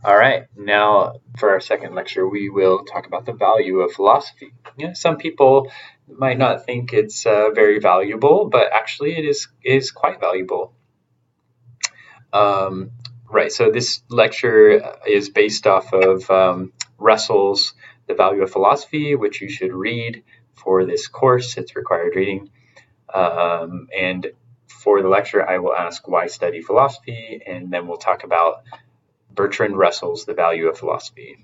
All right, now for our second lecture, we will talk about the value of philosophy. Some people might not think it's very valuable, but actually it is quite valuable. Um, right, so this lecture is based off of Russell's The Value of Philosophy, which you should read for this course. It's required reading. And for the lecture, I will ask why study philosophy, and then we'll talk about Bertrand Russell's The Value of Philosophy.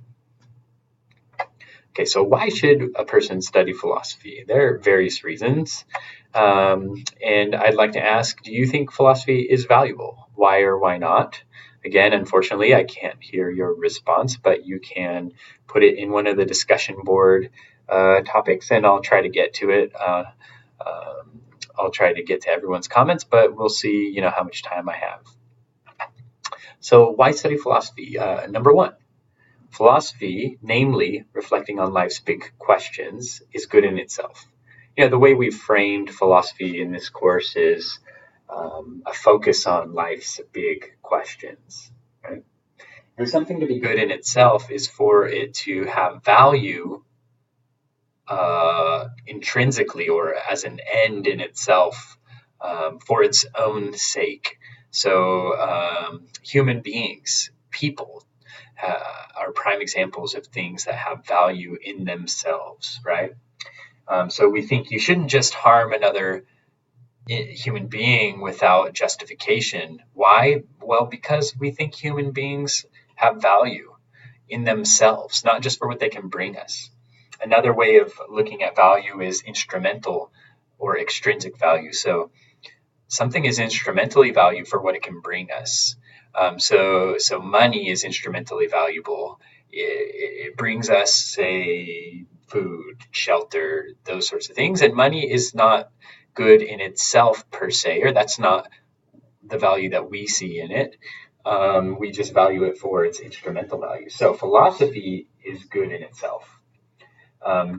Okay, so why should a person study philosophy? There are various reasons. And I'd like to ask, do you think philosophy is valuable? Why or why not? Again, unfortunately, I can't hear your response, but you can put it in one of the discussion board topics, and I'll try to get to it. I'll try to get to everyone's comments, but we'll see, how much time I have. So why study philosophy? Number one, philosophy, namely reflecting on life's big questions, is good in itself. The way we've framed philosophy in this course is a focus on life's big questions. Right? And something to be good in itself is for it to have value intrinsically or as an end in itself for its own sake. So human beings, people, are prime examples of things that have value in themselves, right? So we think you shouldn't just harm another human being without justification. Why? Well, because we think human beings have value in themselves, not just for what they can bring us. Another way of looking at value is instrumental or extrinsic value. So something is instrumentally valued for what it can bring us. So money is instrumentally valuable. It brings us, say, food, shelter, those sorts of things. And money is not good in itself per se, or that's not the value that we see in it. We just value it for its instrumental value. So philosophy is good in itself.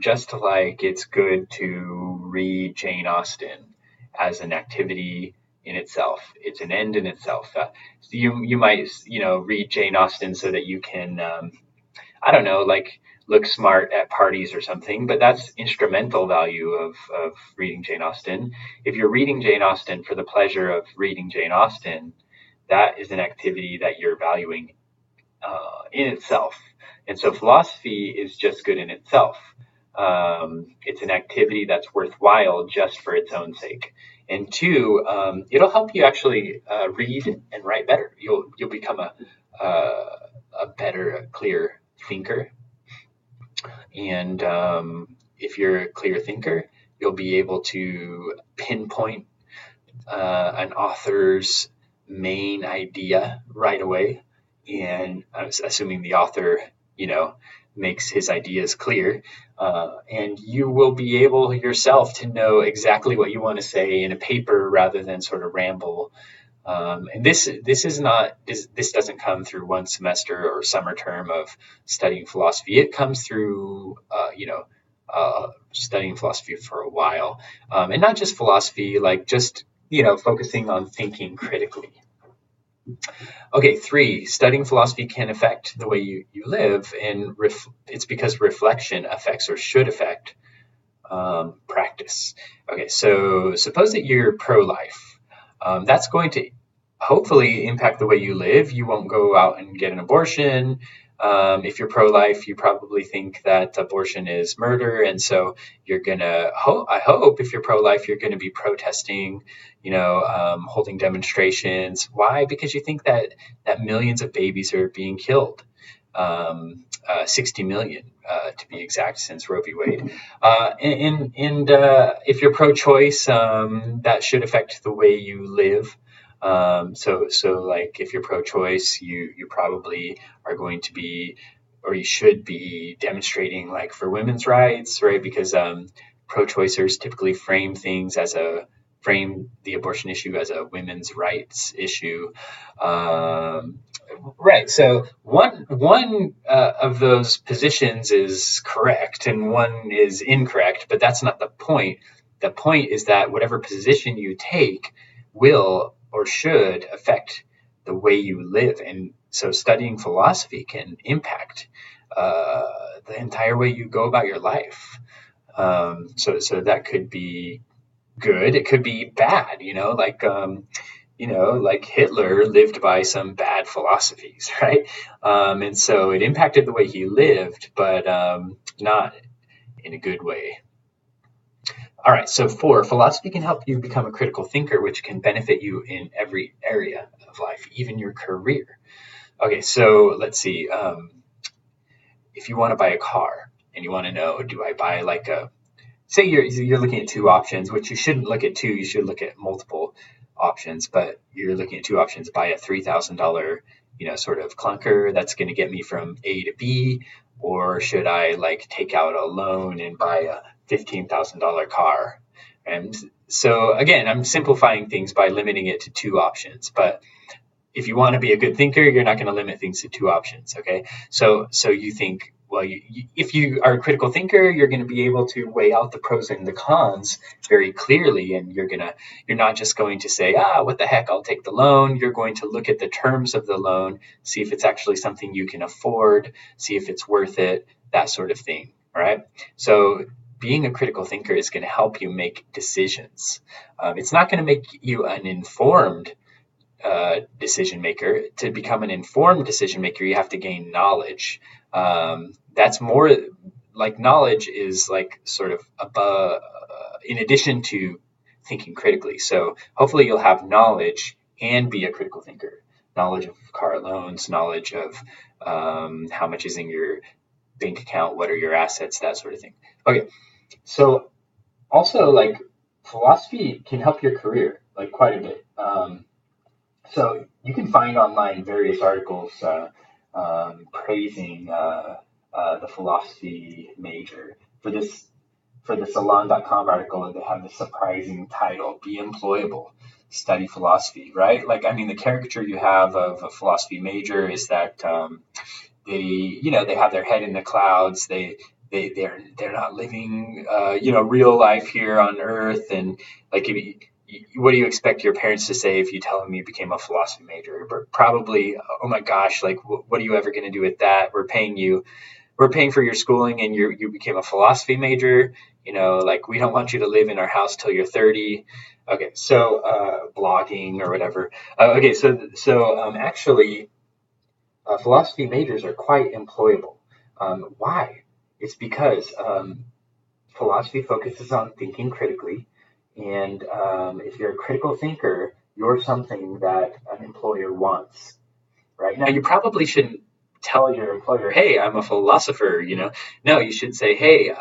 Just like it's good to read Jane Austen as an activity in itself. It's an end in itself. You might read Jane Austen so that you can I don't know, like look smart at parties or something, but that's instrumental value of reading Jane Austen. If you're reading Jane Austen for the pleasure of reading Jane Austen, that is an activity that you're valuing in itself. And so philosophy is just good in itself. It's an activity that's worthwhile just for its own sake. And two, it'll help you actually read and write better. You'll become a better, a clear thinker. And if you're a clear thinker, you'll be able to pinpoint an author's main idea right away. And I'm assuming the author, makes his ideas clear. And you will be able yourself to know exactly what you want to say in a paper rather than sort of ramble. And this doesn't come through one semester or summer term of studying philosophy. It comes through, studying philosophy for a while. And not just philosophy, like just, focusing on thinking critically. Okay, 3, studying philosophy can affect the way you live, and it's because reflection affects or should affect practice. Okay, so suppose that you're pro-life. That's going to hopefully impact the way you live. You won't go out and get an abortion. If you're pro-life, you probably think that abortion is murder, and so you're gonna. I hope if you're pro-life, you're going to be protesting, holding demonstrations. Why? Because you think that millions of babies are being killed, 60 million to be exact, since Roe v. Wade. And if you're pro-choice, that should affect the way you live. So like if you're pro-choice, you probably are going to be, or you should be demonstrating like for women's rights, right? Because pro-choicers typically frame the abortion issue as a women's rights issue. Right. So one of those positions is correct and one is incorrect, but that's not the point. The point is that whatever position you take will or should affect the way you live. And So studying philosophy can impact the entire way you go about your life. So that could be good. It could be bad. Like Hitler lived by some bad philosophies, right? And so it impacted the way he lived, but not in a good way. All right, so 4, philosophy can help you become a critical thinker, which can benefit you in every area of life, even your career. Okay, so let's see. If you want to buy a car and you want to know, do I buy like say you're looking at 2 options, which you shouldn't look at 2, you should look at multiple options, but you're looking at 2 options, buy a $3,000, sort of clunker that's going to get me from A to B, or should I like take out a loan and buy a $15,000 car? And so again, I'm simplifying things by limiting it to 2 options, but if you want to be a good thinker, you're not going to limit things to 2 options. Okay. So you think, well, if you are a critical thinker, you're going to be able to weigh out the pros and the cons very clearly. And you're not just going to say, what the heck, I'll take the loan. You're going to look at the terms of the loan, see if it's actually something you can afford, see if it's worth it, that sort of thing. All right. So being a critical thinker is going to help you make decisions. It's not going to make you an informed decision maker. To become an informed decision maker, you have to gain knowledge. That's more like knowledge is like sort of above, in addition to thinking critically. So hopefully you'll have knowledge and be a critical thinker. Knowledge of car loans, knowledge of how much is in your bank account, what are your assets, that sort of thing. Okay, so also like philosophy can help your career like quite a bit. So you can find online various articles praising the philosophy major. For the Salon.com article, they have the surprising title, Be Employable, Study Philosophy, right? Like, I mean, the caricature you have of a philosophy major is that they have their head in the clouds. They're not living, real life here on Earth. And like, what do you expect your parents to say if you tell them you became a philosophy major? Probably, oh my gosh, like, what are you ever going to do with that? We're paying for your schooling and you became a philosophy major. Like, we don't want you to live in our house till you're 30. Okay, so blogging or whatever. Okay, so actually, philosophy majors are quite employable. Why? It's because philosophy focuses on thinking critically. And if you're a critical thinker, you're something that an employer wants, right? Now, you probably shouldn't tell your employer, hey, I'm a philosopher, No, you should say, hey,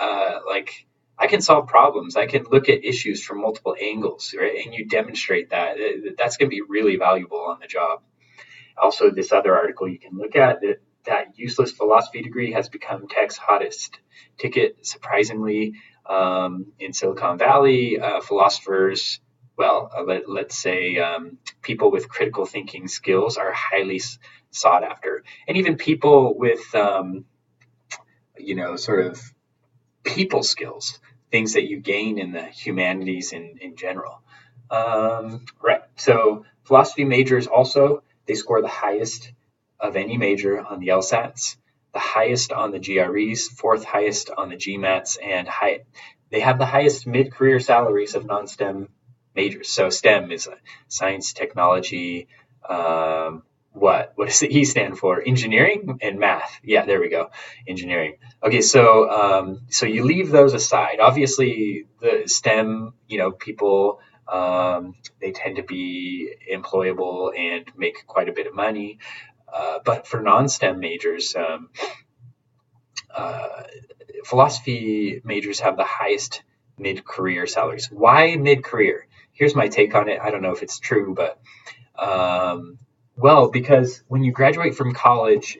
like, I can solve problems. I can look at issues from multiple angles, right? And you demonstrate that. That's going to be really valuable on the job. Also, this other article you can look at, that useless philosophy degree has become tech's hottest ticket, surprisingly. In Silicon Valley, philosophers, let's say people with critical thinking skills are highly sought after. And even people with, sort of people skills, things that you gain in the humanities in general. Right. So philosophy majors also, they score the highest of any major on the LSATs, the highest on the GREs, 4th highest on the GMATs, and they have the highest mid-career salaries of non-STEM majors. So STEM is science, technology, what does the E stand for? Engineering and math. Yeah, there we go. Engineering. Okay, so you leave those aside. Obviously, the STEM, people, they tend to be employable and make quite a bit of money. But for non-STEM majors, philosophy majors have the highest mid-career salaries. Why mid-career? Here's my take on it. I don't know if it's true, but because when you graduate from college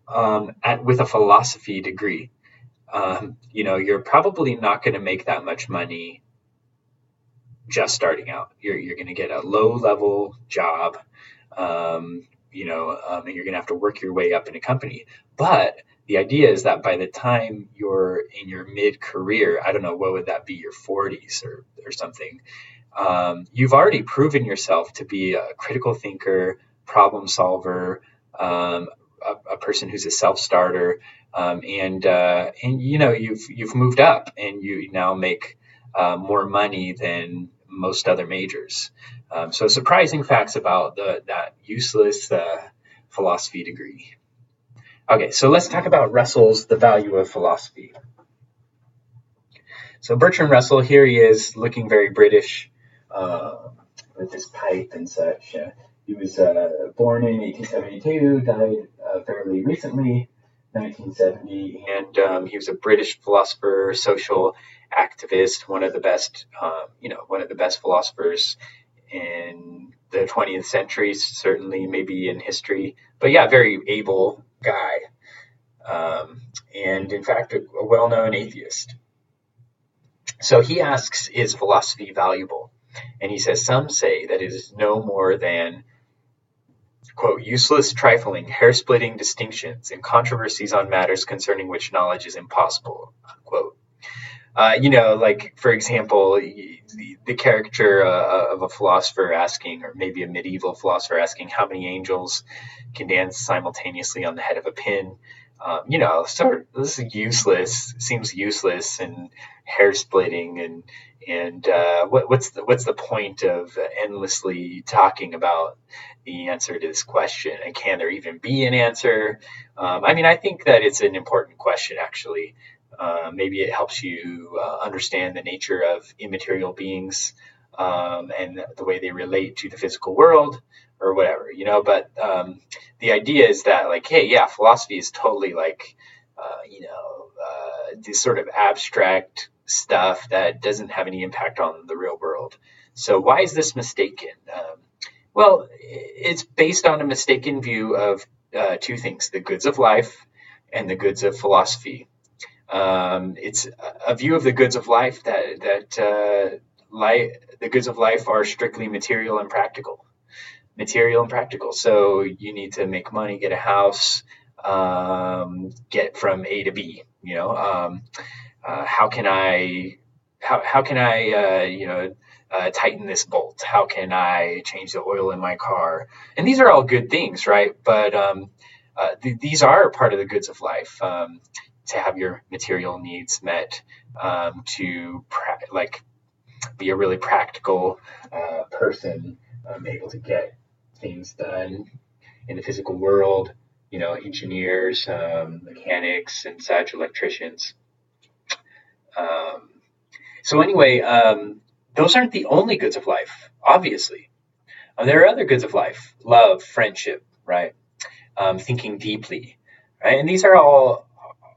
with a philosophy degree, you're probably not going to make that much money just starting out. You're going to get a low-level job. And you're going to have to work your way up in a company. But the idea is that by the time you're in your mid-career, I don't know, what would that be, your 40s or something, you've already proven yourself to be a critical thinker, problem solver, um, a person who's a self-starter, and you've moved up and you now make more money than most other majors. So surprising facts about that useless philosophy degree. Okay, so let's talk about Russell's The Value of Philosophy. So Bertrand Russell, here he is looking very British with his pipe and such. He was born in 1872, died fairly recently, 1970, and he was a British philosopher, social activist, one of the best, one of the best philosophers in the 20th century, certainly maybe in history. But yeah, very able guy, and in fact, a well-known atheist. So he asks, is philosophy valuable? And he says, some say that it is no more than, quote, useless trifling, hair-splitting distinctions and controversies on matters concerning which knowledge is impossible, unquote. Like, for example, the caricature of a philosopher asking, or maybe a medieval philosopher asking, how many angels can dance simultaneously on the head of a pin? This is useless, seems useless and hair splitting, and what's the point of endlessly talking about the answer to this question? And can there even be an answer? I think that it's an important question, actually. Maybe it helps you understand the nature of immaterial beings, and the way they relate to the physical world, or whatever, But the idea is that, like, hey, yeah, philosophy is totally like, this sort of abstract stuff that doesn't have any impact on the real world. So why is this mistaken? Well, it's based on a mistaken view of two things: the goods of life and the goods of philosophy. It's a view of the goods of life that the goods of life are strictly material and practical. So you need to make money, get a house, get from A to B. How can I tighten this bolt? How can I change the oil in my car? And these are all good things, right? But these are part of the goods of life. To have your material needs met, to be a really practical person, able to get things done in the physical world, engineers, mechanics and such, electricians. So anyway, those aren't the only goods of life, obviously. There are other goods of life: love, friendship, right? Thinking deeply, right? And these are all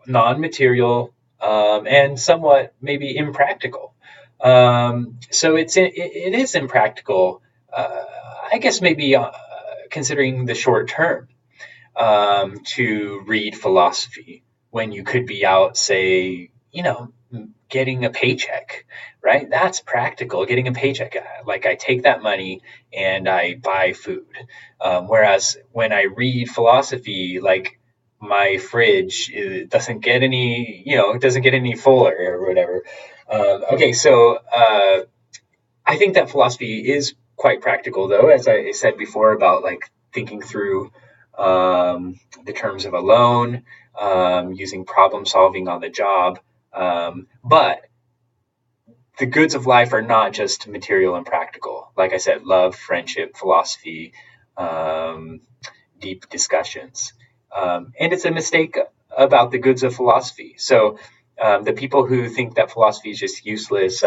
non-material, and somewhat maybe impractical. So it is impractical, I guess, maybe considering the short term, to read philosophy when you could be out, say, getting a paycheck, right? That's practical, getting a paycheck. Like, I take that money and I buy food. Whereas when I read philosophy, like, my fridge doesn't get any, it doesn't get any fuller or whatever. Okay, so I think that philosophy is quite practical, though, as I said before, about like thinking through the terms of a loan, using problem solving on the job. But the goods of life are not just material and practical. Like I said, love, friendship, philosophy, deep discussions. And it's a mistake about the goods of philosophy. So the people who think that philosophy is just useless,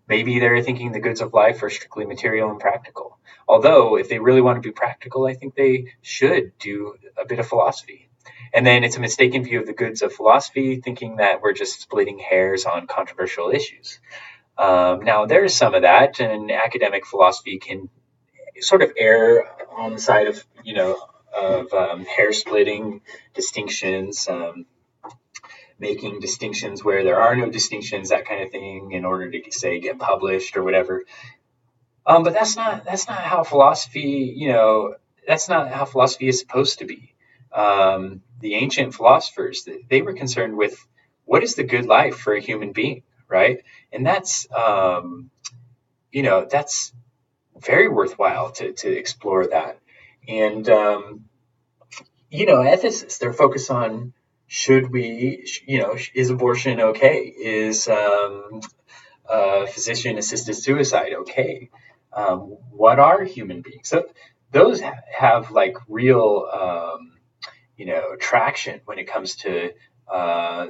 maybe they're thinking the goods of life are strictly material and practical. Although, if they really want to be practical, I think they should do a bit of philosophy. And then it's a mistaken view of the goods of philosophy, thinking that we're just splitting hairs on controversial issues. Now, there's some of that, and academic philosophy can sort of err on the side of, hair splitting distinctions, making distinctions where there are no distinctions, that kind of thing, in order to, say, get published or whatever. But that's not how philosophy, that's not how philosophy is supposed to be. The ancient philosophers, they were concerned with what is the good life for a human being, right? And that's, that's very worthwhile to explore that. And ethicists, they're focused on, should we, is abortion okay? Is physician-assisted suicide okay? What are human beings? So those have like real, traction when it comes to uh,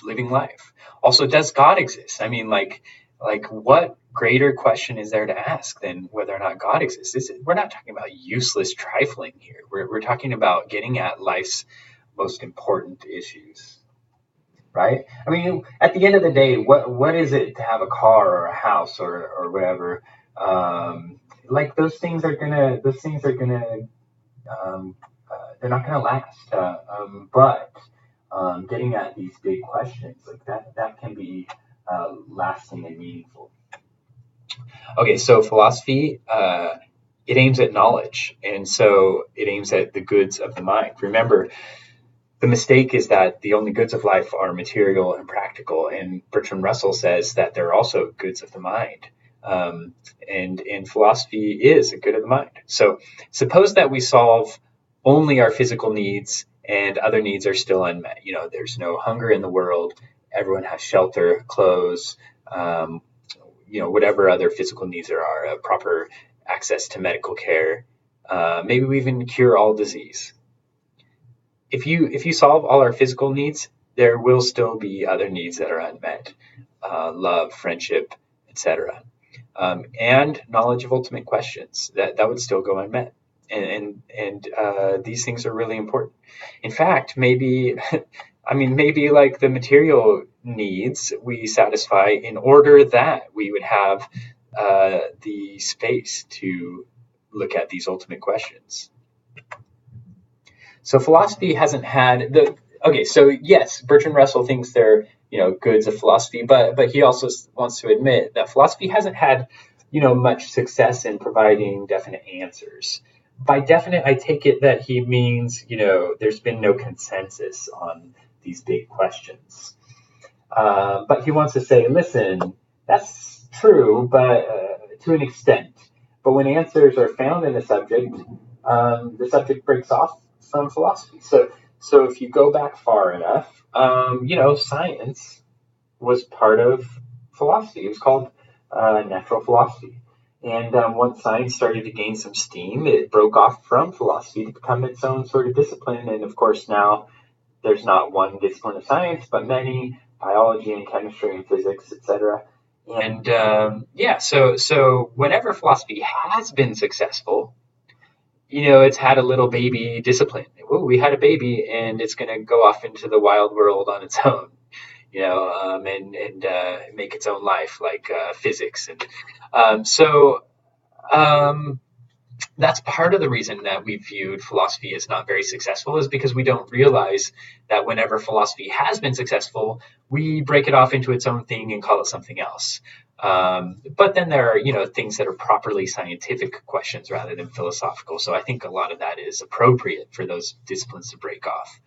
living life. Also, does God exist? I mean, like what greater question is there to ask than whether or not God exists? We're not talking about useless trifling here. We're talking about getting at life's most important issues, right? I mean, at the end of the day, what is it to have a car or a house or whatever? Like those things are gonna um, they're not gonna last. But getting at these big questions like that can be lasting and meaningful. Okay, so philosophy, it aims at knowledge, and so it aims at the goods of the mind. Remember, the mistake is that the only goods of life are material and practical, and Bertrand Russell says that they're also goods of the mind. And philosophy is a good of the mind. So suppose that we solve only our physical needs and other needs are still unmet. There's no hunger in the world. Everyone has shelter, clothes, whatever other physical needs there are, proper access to medical care. Maybe we even cure all disease. If you solve all our physical needs, there will still be other needs that are unmet, love, friendship, etc., and knowledge of ultimate questions that would still go unmet. And these things are really important. In fact, maybe I mean maybe like the material needs we satisfy in order that we would have the space to look at these ultimate questions. So philosophy hasn't had the okay. So yes, Bertrand Russell thinks they're goods of philosophy, but he also wants to admit that philosophy hasn't had much success in providing definite answers. By definite, I take it that he means there's been no consensus on these big questions. But he wants to say, listen, that's true, but to an extent. But when answers are found in the subject breaks off from philosophy. So if you go back far enough, science was part of philosophy. It was called natural philosophy. And once science started to gain some steam, it broke off from philosophy to become its own sort of discipline. And of course, now there's not one discipline of science, but many: biology and chemistry and physics, etc. And so whenever philosophy has been successful, it's had a little baby discipline. Ooh, we had a baby, and it's going to go off into the wild world on its own, and make its own life, like physics. And so that's part of the reason that we viewed philosophy as not very successful, is because we don't realize that whenever philosophy has been successful, we break it off into its own thing and call it something else. But then there are, things that are properly scientific questions rather than philosophical. So I think a lot of that is appropriate for those disciplines to break off.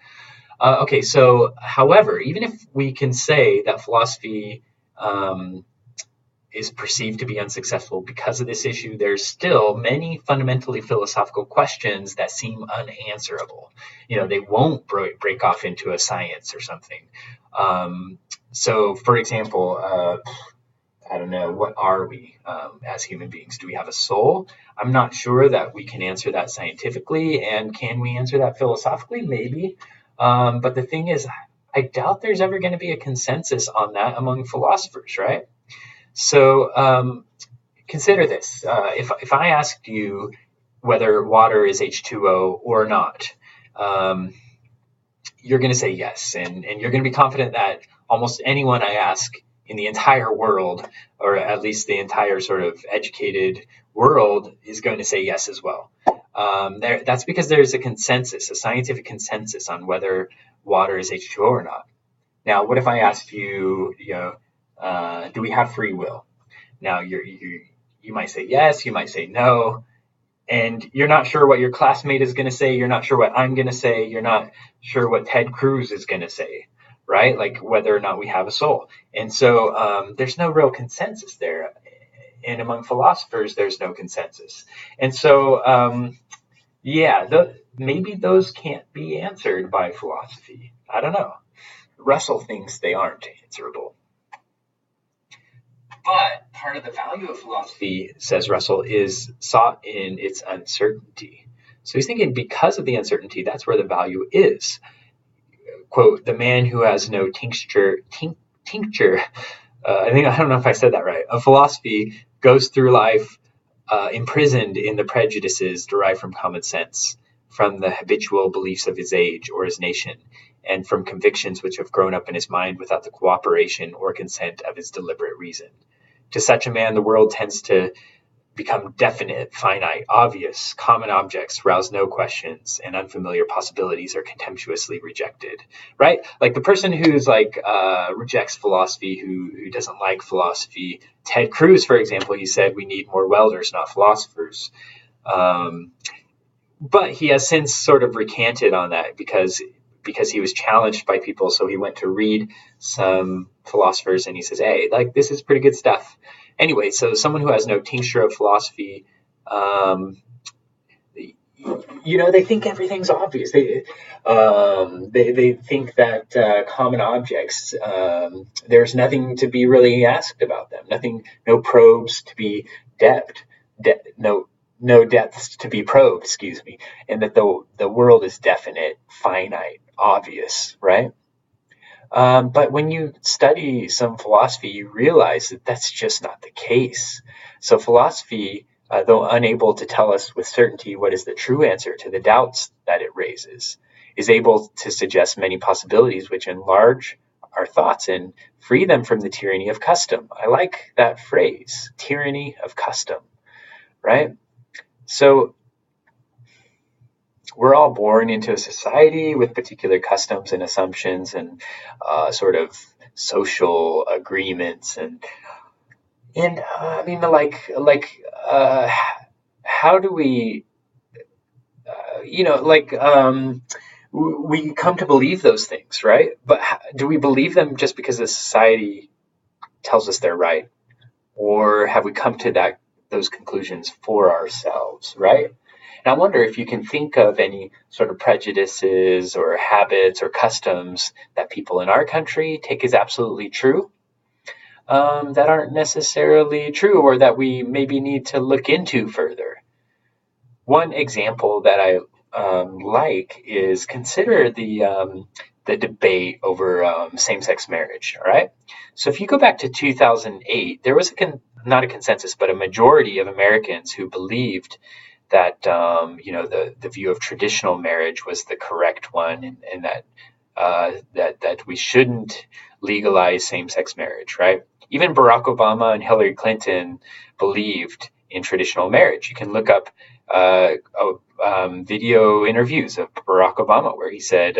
Okay, so however, even if we can say that philosophy is perceived to be unsuccessful because of this issue, there's still many fundamentally philosophical questions that seem unanswerable. They won't break off into a science or something. So, for example, I don't know, what are we as human beings? Do we have a soul? I'm not sure that we can answer that scientifically. And can we answer that philosophically? Maybe. But the thing is, I doubt there's ever going to be a consensus on that among philosophers, right? So consider this. If I asked you whether water is H2O or not, you're going to say yes. And you're going to be confident that almost anyone I ask in the entire world, or at least the entire sort of educated world, is going to say yes as well. That's because there's a consensus, a scientific consensus on whether water is H2O or not. Now, what if I asked you, do we have free will? Now, you might say yes, you might say no, and you're not sure what your classmate is going to say. You're not sure what I'm going to say. You're not sure what Ted Cruz is going to say, right? Like whether or not we have a soul. And so there's no real consensus there. And among philosophers, there's no consensus. And so Yeah, maybe those can't be answered by philosophy. I don't know. Russell thinks they aren't answerable. But part of the value of philosophy, says Russell, is sought in its uncertainty. So he's thinking because of the uncertainty, that's where the value is. Quote, the man who has no tincture, I don't know if I said that right, of philosophy goes through life imprisoned in the prejudices derived from common sense, from the habitual beliefs of his age or his nation, and from convictions which have grown up in his mind without the cooperation or consent of his deliberate reason. To such a man, the world tends to become definite, finite, obvious, common objects rouse no questions, and unfamiliar possibilities are contemptuously rejected. Right? Like the person who's like rejects philosophy, who doesn't like philosophy. Ted Cruz, for example, he said we need more welders, not philosophers. Um, but he has since sort of recanted on that because he was challenged by people. So he went to read some philosophers and he says, hey, like this is pretty good stuff. Anyway, so someone who has no tincture of philosophy, um, they think everything's obvious. They think that common objects, there's nothing to be really asked about them. Nothing, no probes to be depth, no depths to be probed. Excuse me, and that the world is definite, finite, obvious, right? But when you study some philosophy, you realize that that's just not the case. So philosophy, though unable to tell us with certainty what is the true answer to the doubts that it raises, is able to suggest many possibilities which enlarge our thoughts and free them from the tyranny of custom. I like that phrase, tyranny of custom, right? So we're all born into a society with particular customs and assumptions and sort of social agreements and I mean how do we we come to believe those things, right? But do we believe them just because the society tells us they're right, or have we come to those conclusions for ourselves, right? And I wonder if you can think of any sort of prejudices or habits or customs that people in our country take as absolutely true, that aren't necessarily true or that we maybe need to look into further. One example that I like is consider the debate over same-sex marriage. All right, so if you go back to 2008, there was not a consensus, but a majority of Americans who believed that the view of traditional marriage was the correct one, and that we shouldn't legalize same-sex marriage. Right? Even Barack Obama and Hillary Clinton believed in traditional marriage. You can look up video interviews of Barack Obama where he said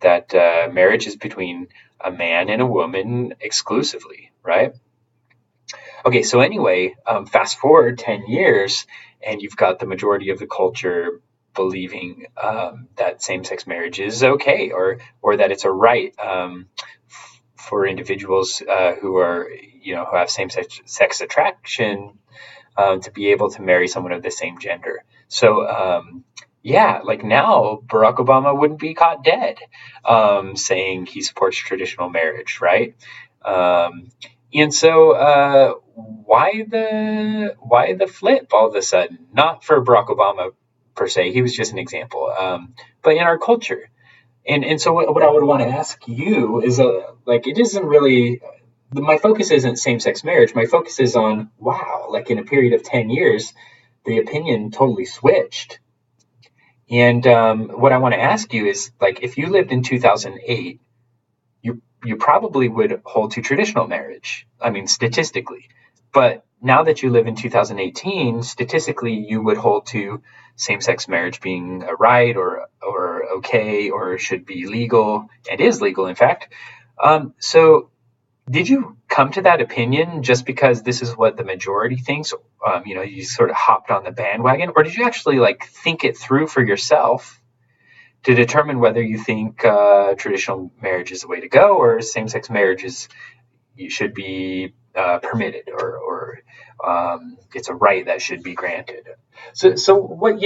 that marriage is between a man and a woman exclusively, right? Okay, so anyway, fast forward 10 years, and you've got the majority of the culture believing that same-sex marriage is okay, or that it's a right for individuals who have same-sex attraction to be able to marry someone of the same gender. So yeah, like now Barack Obama wouldn't be caught dead saying he supports traditional marriage, right? And so why the flip all of a sudden? Not for Barack Obama per se, he was just an example, but in our culture. And so what I would want to ask you is it isn't really my focus isn't same-sex marriage. My focus is on, wow, like in a period of 10 years, the opinion totally switched. And what I want to ask you is, like, if you lived in 2008, you probably would hold to traditional marriage. I mean, statistically. But now that you live in 2018, statistically, you would hold to same-sex marriage being a right or okay or should be legal and is legal, in fact. So did you come to that opinion just because this is what the majority thinks? You sort of hopped on the bandwagon, or did you actually think it through for yourself to determine whether you think traditional marriage is the way to go, or same-sex marriage should be permitted, or It's a right that should be granted. So what,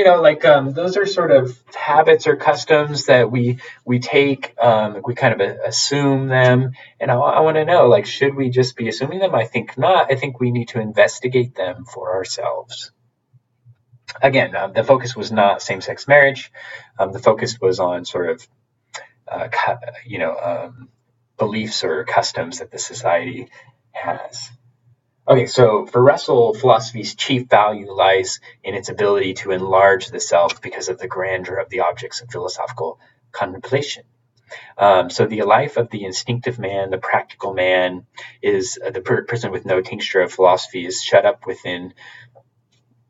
those are sort of habits or customs that we take, we kind of assume them, and I want to know, like, should we just be assuming them? I think not. I think we need to investigate them for ourselves. Again, the focus was not same-sex marriage. The focus was on sort of, beliefs or customs that the society has. Okay, so for Russell, philosophy's chief value lies in its ability to enlarge the self because of the grandeur of the objects of philosophical contemplation. So the life of the instinctive man, the practical man, is the person with no tincture of philosophy is shut up within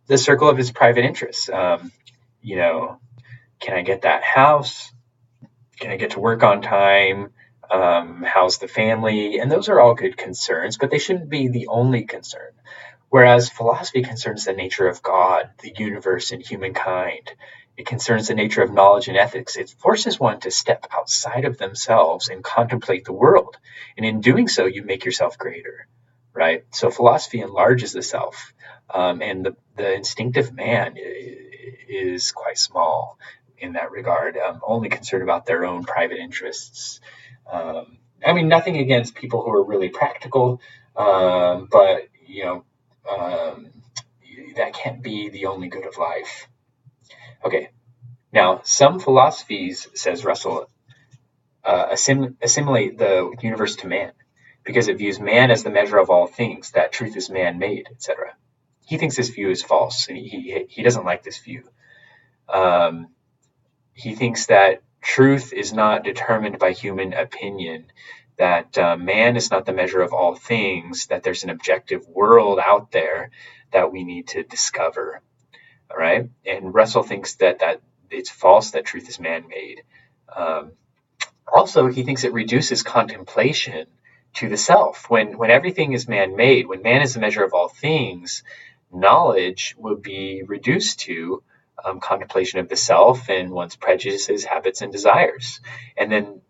the circle of his private interests. Can I get that house? Can I get to work on time? How's the family? And those are all good concerns, but they shouldn't be the only concern. Whereas philosophy concerns the nature of God, the universe, and humankind. It concerns the nature of knowledge and ethics. It forces one to step outside of themselves and contemplate the world. And in doing so, you make yourself greater, right? So philosophy enlarges the self. And the instinctive man is quite small in that regard, only concerned about their own private interests. Nothing against people who are really practical, but that can't be the only good of life. Okay, now some philosophies, says Russell, assimilate the universe to man because it views man as the measure of all things, that truth is man-made, etc. He thinks this view is false, and he doesn't like this view. He thinks that truth is not determined by human opinion, that man is not the measure of all things, that there's an objective world out there that we need to discover. All right. And Russell thinks that it's false, that truth is man-made. Also, he thinks it reduces contemplation to the self. When everything is man-made, when man is the measure of all things, knowledge will be reduced to contemplation of the self and one's prejudices, habits, and desires. And then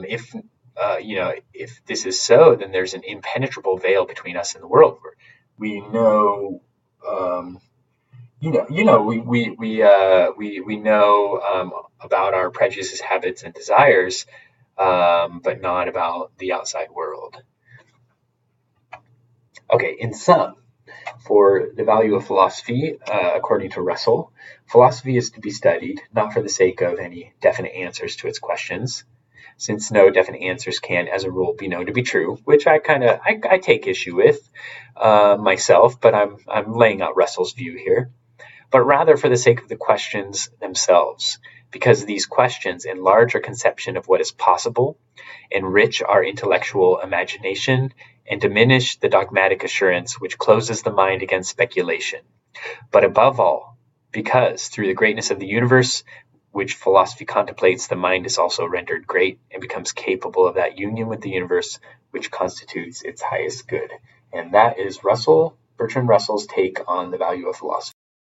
if this is so, then there's an impenetrable veil between us and the world. We know, we know about our prejudices, habits, and desires, but not about the outside world. Okay, in sum, for the value of philosophy, according to Russell, philosophy is to be studied not for the sake of any definite answers to its questions, since no definite answers can, as a rule, be known to be true, which I take issue with myself, but I'm laying out Russell's view here, but rather for the sake of the questions themselves, because these questions enlarge our conception of what is possible, enrich our intellectual imagination, and diminish the dogmatic assurance which closes the mind against speculation. But above all, because through the greatness of the universe, which philosophy contemplates, the mind is also rendered great and becomes capable of that union with the universe which constitutes its highest good. And that is Bertrand Russell's take on the value of philosophy.